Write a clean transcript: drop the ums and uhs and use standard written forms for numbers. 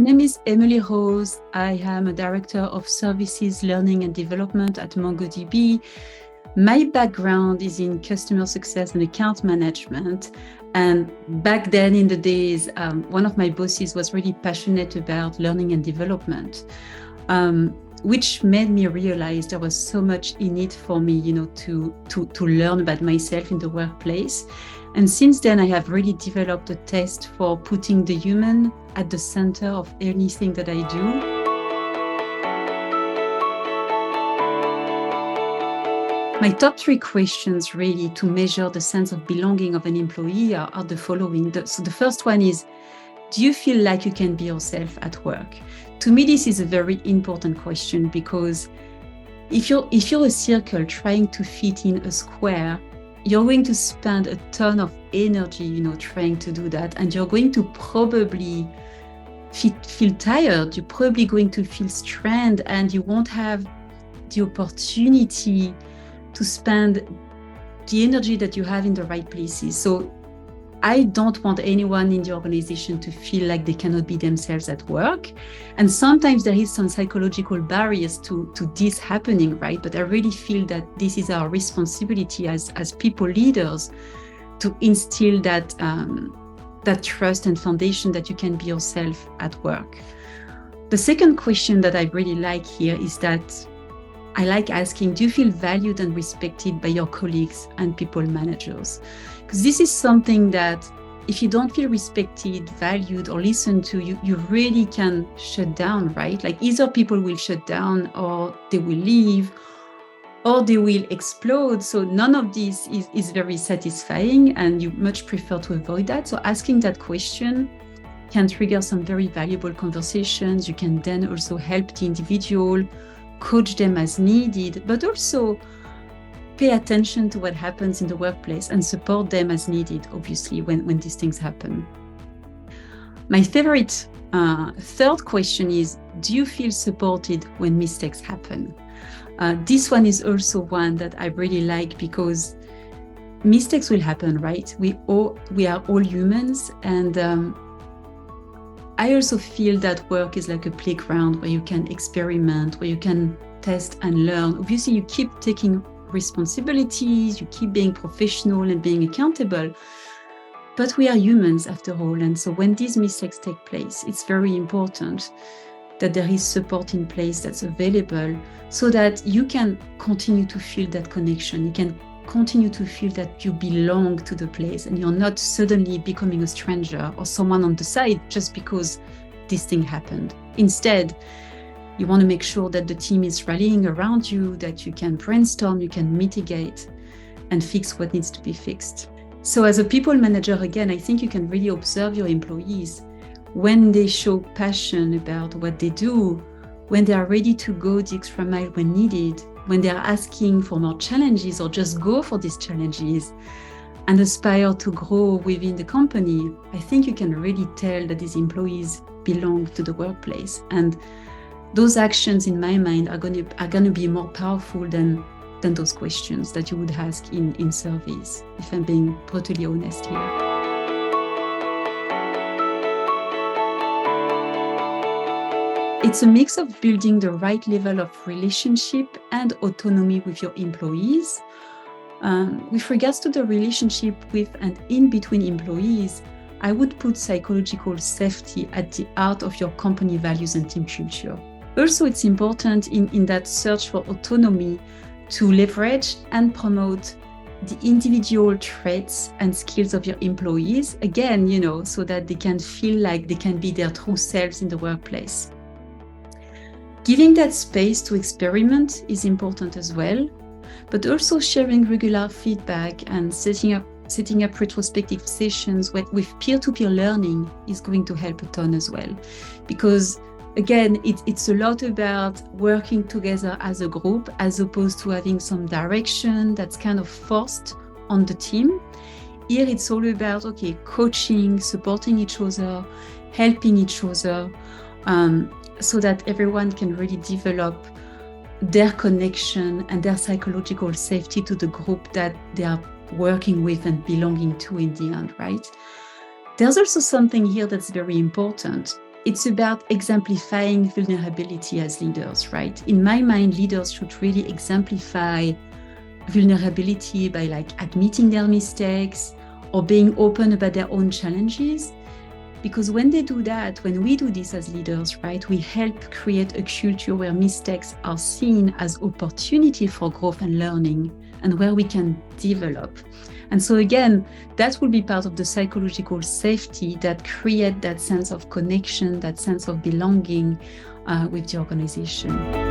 name is Emilie Rose. I am a Director of Services, Learning and Development at MongoDB. My background is in customer success and account management. And back then in the days, one of my bosses was really passionate about learning and development, which made me realize there was so much in it for me, to learn about myself in the workplace. And since then, I have really developed a taste for putting the human at the center of anything that I do. My top 3 questions really to measure the sense of belonging of an employee are the following. So the first one is, do you feel like you can be yourself at work? To me, this is a very important question because if you're a circle trying to fit in a square, you're going to spend a ton of energy, trying to do that. And you're going to probably feel tired. You're probably going to feel strained, and you won't have the opportunity to spend the energy that you have in the right places. So I don't want anyone in the organization to feel like they cannot be themselves at work. And sometimes there is some psychological barriers to this happening, right? But I really feel that this is our responsibility as people leaders to instill that trust and foundation that you can be yourself at work. The second question that I really like here is that I like asking, do you feel valued and respected by your colleagues and people managers? Because this is something that if you don't feel respected, valued, or listened to, you really can shut down, right? Like either people will shut down or they will leave or they will explode. So none of this is very satisfying, and you much prefer to avoid that. So asking that question can trigger some very valuable conversations. You can then also help the individual, coach them as needed, but also pay attention to what happens in the workplace and support them as needed, obviously, when these things happen. My favorite third question is, do you feel supported when mistakes happen? This one is also one that I really like because mistakes will happen, right? We are all humans, and I also feel that work is like a playground where you can experiment, where you can test and learn. Obviously, you keep taking responsibilities, you keep being professional and being accountable, but we are humans after all. And so when these mistakes take place, it's very important that there is support in place that's available so that you can continue to feel that connection. You can continue to feel that you belong to the place and you're not suddenly becoming a stranger or someone on the side just because this thing happened. Instead, you want to make sure that the team is rallying around you, that you can brainstorm, you can mitigate and fix what needs to be fixed. So as a people manager, again, I think you can really observe your employees when they show passion about what they do, when they are ready to go the extra mile when needed, when they are asking for more challenges or just go for these challenges and aspire to grow within the company. I think you can really tell that these employees belong to the workplace. And those actions, in my mind, are going to be more powerful than those questions that you would ask in surveys, if I'm being brutally honest here. It's a mix of building the right level of relationship and autonomy with your employees. With regards to the relationship with and in between employees, I would put psychological safety at the heart of your company values and team culture. Also, it's important in that search for autonomy to leverage and promote the individual traits and skills of your employees, again, so that they can feel like they can be their true selves in the workplace. Giving that space to experiment is important as well, but also sharing regular feedback and setting up retrospective sessions with peer-to-peer learning is going to help a ton as well. Because again, it's a lot about working together as a group as opposed to having some direction that's kind of forced on the team. Here it's all about, coaching, supporting each other, helping each other, so that everyone can really develop their connection and their psychological safety to the group that they are working with and belonging to in the end, right? There's also something here that's very important. it's about exemplifying vulnerability as leaders, right? In my mind, leaders should really exemplify vulnerability by admitting their mistakes or being open about their own challenges. Because when they do that, when we do this as leaders, right, we help create a culture where mistakes are seen as opportunity for growth and learning, and where we can develop. And so again, that will be part of the psychological safety that create that sense of connection, that sense of belonging with the organization.